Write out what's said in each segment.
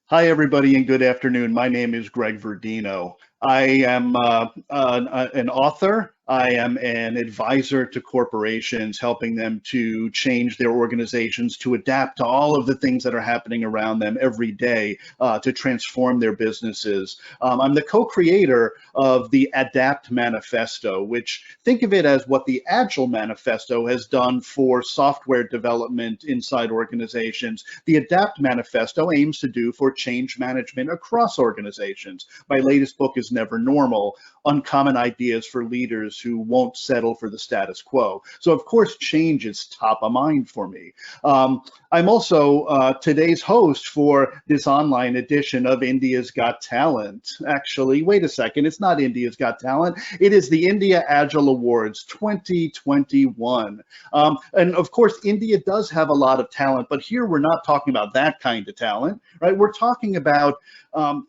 Hi, everybody, and good afternoon. My name is Greg Verdino. I am an author. I am an advisor to corporations, helping them to change their organizations to adapt to all of the things that are happening around them every day to transform their businesses. I'm the co-creator of the Adapt Manifesto, which think of it as what the Agile Manifesto has done for software development inside organizations. The Adapt Manifesto aims to do for change management across organizations. My latest book is Never Normal: Uncommon Ideas for Leaders Who Won't Settle for the Status Quo. So, of course, change is top of mind for me. I'm also today's host for this online edition of India's Got Talent. Actually, wait a second, it's not India's Got Talent. It is the India Agile Awards 2021. And of course, India does have a lot of talent, but here we're not talking about that kind of talent, right? We're talking about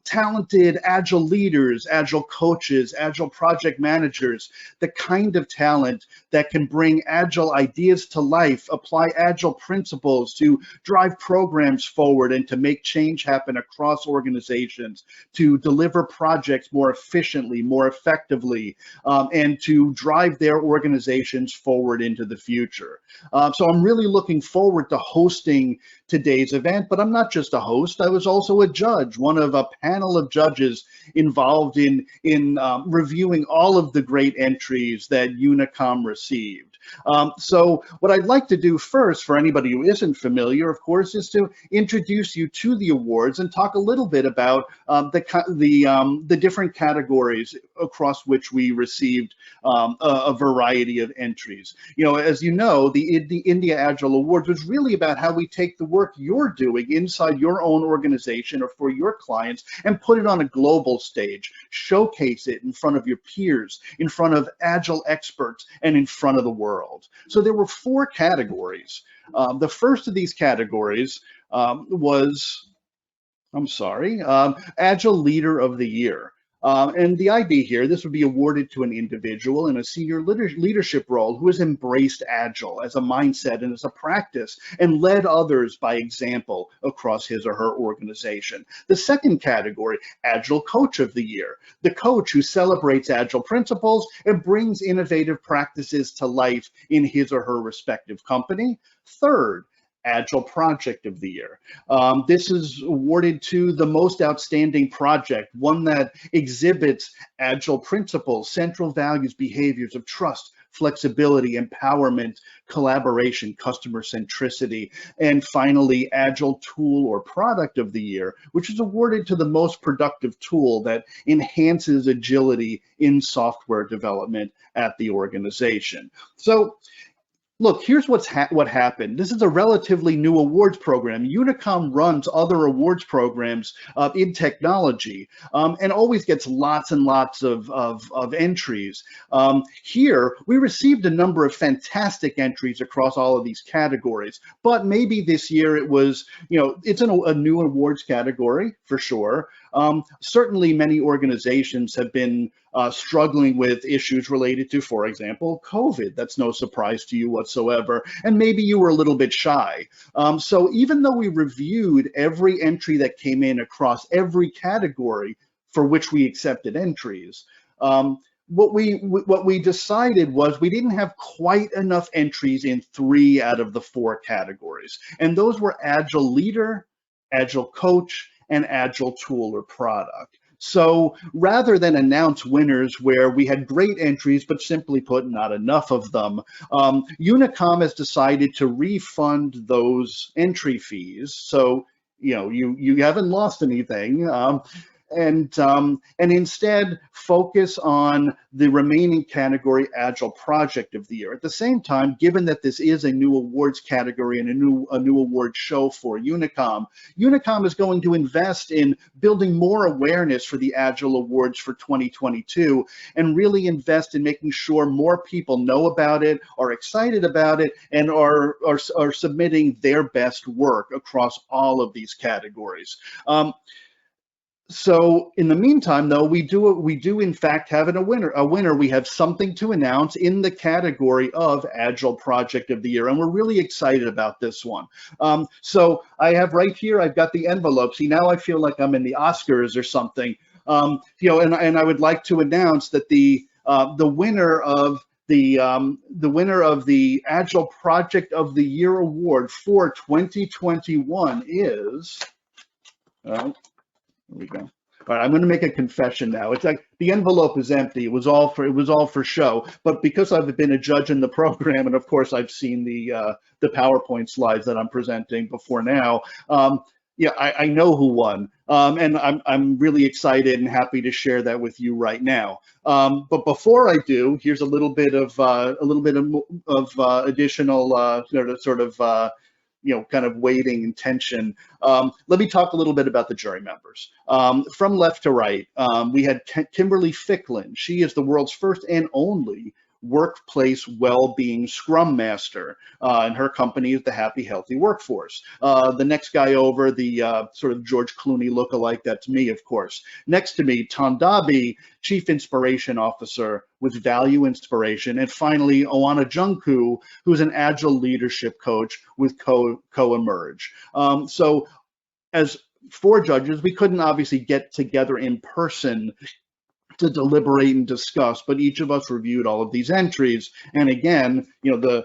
talented Agile leaders, Agile coaches, Agile project managers, the kind of talent that can bring Agile ideas to life, apply Agile principles to drive programs forward and to make change happen across organizations, to deliver projects more efficiently, more effectively, and to drive their organizations forward into the future. So I'm really looking forward to hosting today's event, but I'm not just a host. I was also a judge, one of a panel of judges involved in reviewing all of the great entries that Unicom received. So what I'd like to do first, for anybody who isn't familiar, of course, is to introduce you to the awards and talk a little bit about the different categories across which we received a variety of entries. You know, as you know, the India Agile Awards was really about how we take the work you're doing inside your own organization or for your clients and put it on a global stage, showcase it in front of your peers, in front of Agile experts, and in front of the world. So there were four categories. The first of these categories was, Agile Leader of the Year. And the idea here, this would be awarded to an individual in a senior leadership role who has embraced Agile as a mindset and as a practice and led others by example across his or her organization. The second category, Agile Coach of the Year, the coach who celebrates Agile principles and brings innovative practices to life in his or her respective company. Third, Agile Project of the Year. This is awarded to the most outstanding project, one that exhibits Agile principles, central values, behaviors of trust, flexibility, empowerment, collaboration, customer centricity, and finally, Agile Tool or Product of the Year, which is awarded to the most productive tool that enhances agility in software development at the organization. So, look, here's what happened. This is a relatively new awards program. Unicom runs other awards programs in technology and always gets lots and lots of entries. Here, we received a number of fantastic entries across all of these categories, but maybe this year it was, it's a new awards category for sure. Certainly, many organizations have been struggling with issues related to, for example, COVID. That's no surprise to you whatsoever. And maybe you were a little bit shy. So even though we reviewed every entry that came in across every category for which we accepted entries, what we decided was we didn't have quite enough entries in 3 out of the 4 categories. And those were Agile Leader, Agile Coach, and Agile Tool or Product. So rather than announce winners where we had great entries, but simply put, not enough of them, Unicom has decided to refund those entry fees. So, you haven't lost anything. And instead focus on the remaining category, Agile Project of the Year. At the same time, given that this is a new awards category and a new award show for Unicom, Unicom is going to invest in building more awareness for the Agile Awards for 2022 and really invest in making sure more people know about it, are excited about it, and are submitting their best work across all of these categories. So in the meantime, though, we do in fact have a winner. A winner. We have something to announce in the category of Agile Project of the Year, and we're really excited about this one. So I have right here. I've got the envelope. See, now I feel like I'm in the Oscars or something. And I would like to announce that the winner of the winner of the Agile Project of the Year award for 2021 is. There we go. All right, I'm going to make a confession now. It's like the envelope is empty. It was all for show. But because I've been a judge in the program, and of course I've seen the PowerPoint slides that I'm presenting before now. Yeah, I know who won, and I'm really excited and happy to share that with you right now. But before I do, here's a little bit of additional kind of waiting and tension. Let me talk a little bit about the jury members. From left to right, we had Kimberly Ficklin. She is the world's first and only workplace well-being scrum master, and her company is the Happy Healthy Workforce. The next guy over, the sort of George Clooney lookalike, that's me, of course. Next to me, Tom Dabi, Chief Inspiration Officer with Value Inspiration, and finally, Oana Junku, who's an Agile leadership coach with Co-Emerge. So as four judges, we couldn't obviously get together in person to deliberate and discuss, but each of us reviewed all of these entries. And again, the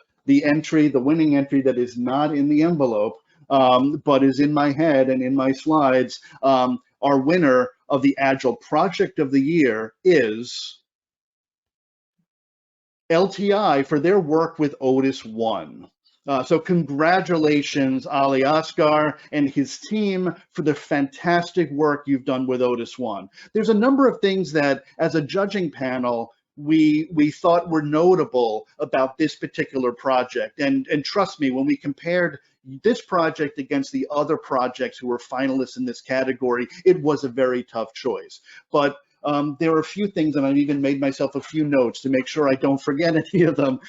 winning entry that is not in the envelope, but is in my head and in my slides, our winner of the Agile Project of the Year is LTI for their work with Otis One. So congratulations, Ali Asghar and his team, for the fantastic work you've done with Otis One. There's a number of things that, as a judging panel, we thought were notable about this particular project. And trust me, when we compared this project against the other projects who were finalists in this category, it was a very tough choice. But there are a few things, and I've even made myself a few notes to make sure I don't forget any of them.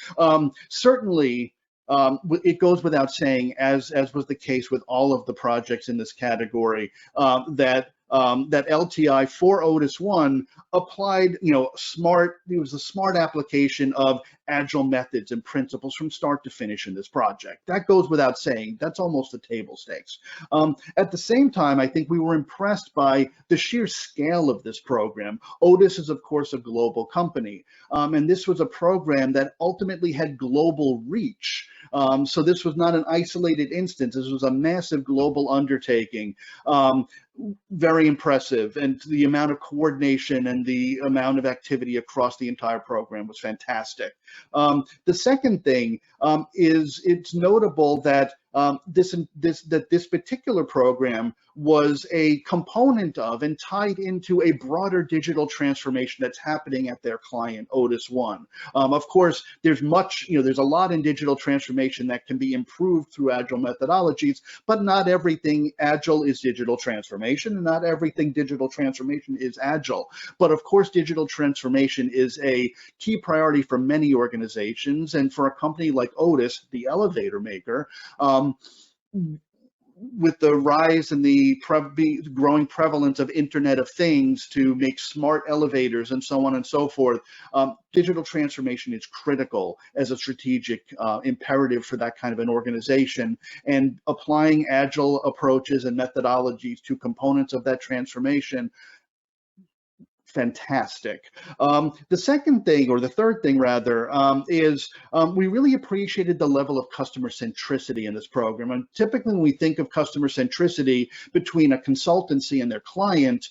Certainly, it goes without saying, as was the case with all of the projects in this category, that LTI for Otis One applied, smart. It was a smart application of Agile methods and principles from start to finish in this project. That goes without saying. That's almost the table stakes. At the same time, I think we were impressed by the sheer scale of this program. Otis is, of course, a global company, and this was a program that ultimately had global reach. So this was not an isolated instance. This was a massive global undertaking. Very impressive, and the amount of coordination and the amount of activity across the entire program was fantastic. The second thing is it's notable that this particular program was a component of and tied into a broader digital transformation that's happening at their client, Otis One. Of course, there's a lot in digital transformation that can be improved through Agile methodologies, but not everything Agile is digital transformation, and not everything digital transformation is Agile. But of course, digital transformation is a key priority for many organizations, and for a company like Otis, the elevator maker, with the rise and the growing prevalence of Internet of Things to make smart elevators and so on and so forth, digital transformation is critical as a strategic imperative for that kind of an organization. And applying Agile approaches and methodologies to components of that transformation, fantastic. The second thing, or the third thing rather, is we really appreciated the level of customer centricity in this program. And typically when we think of customer centricity between a consultancy and their client,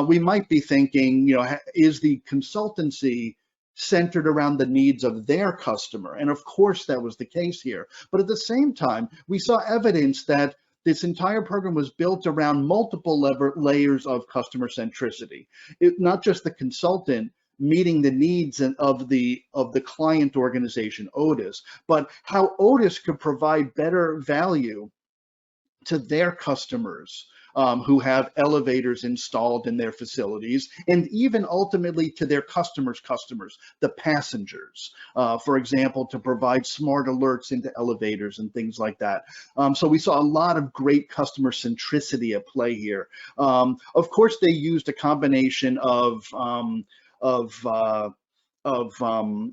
we might be thinking, is the consultancy centered around the needs of their customer? And of course that was the case here. But at the same time, we saw evidence that this entire program was built around multiple layers of customer centricity. Not just the consultant meeting the needs of the client organization, Otis, but how Otis could provide better value to their customers who have elevators installed in their facilities, and even ultimately to their customers, the passengers, for example, to provide smart alerts into elevators and things like that. So we saw a lot of great customer centricity at play here. Of course, they used a combination of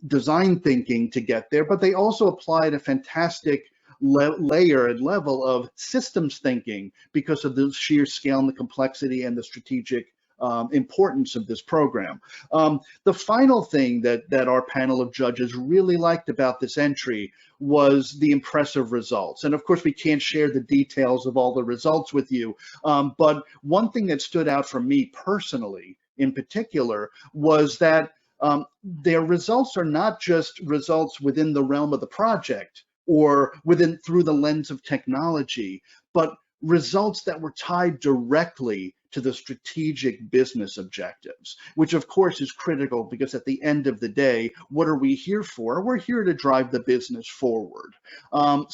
design thinking to get there, but they also applied a fantastic layer and level of systems thinking because of the sheer scale and the complexity and the strategic importance of this program. The final thing that our panel of judges really liked about this entry was the impressive results. And of course, we can't share the details of all the results with you, but one thing that stood out for me personally in particular was that their results are not just results within the realm of the project or within through the lens of technology, but results that were tied directly to the strategic business objectives, which of course is critical because at the end of the day, what are we here for? We're here to drive the business forward. I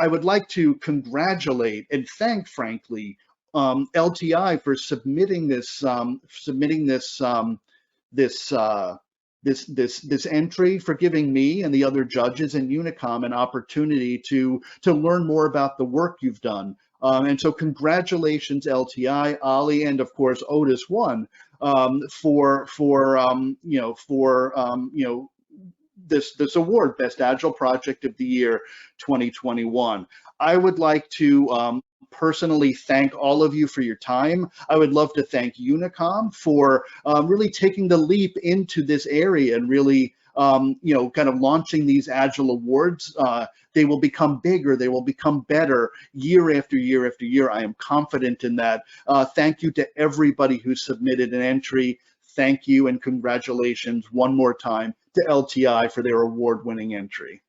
would like to congratulate and thank, frankly, LTI for submitting this entry, for giving me and the other judges and Unicom an opportunity to learn more about the work you've done. And so congratulations, LTI, Ali, and of course Otis One this award, Best Agile Project of the Year 2021. I would like to personally thank all of you for your time. I would love to thank Unicom for really taking the leap into this area and really kind of launching these Agile awards. They will become bigger, they will become better year after year after year. I am confident in that. Thank you to everybody who submitted an entry. Thank you and congratulations one more time to LTI for their award-winning entry.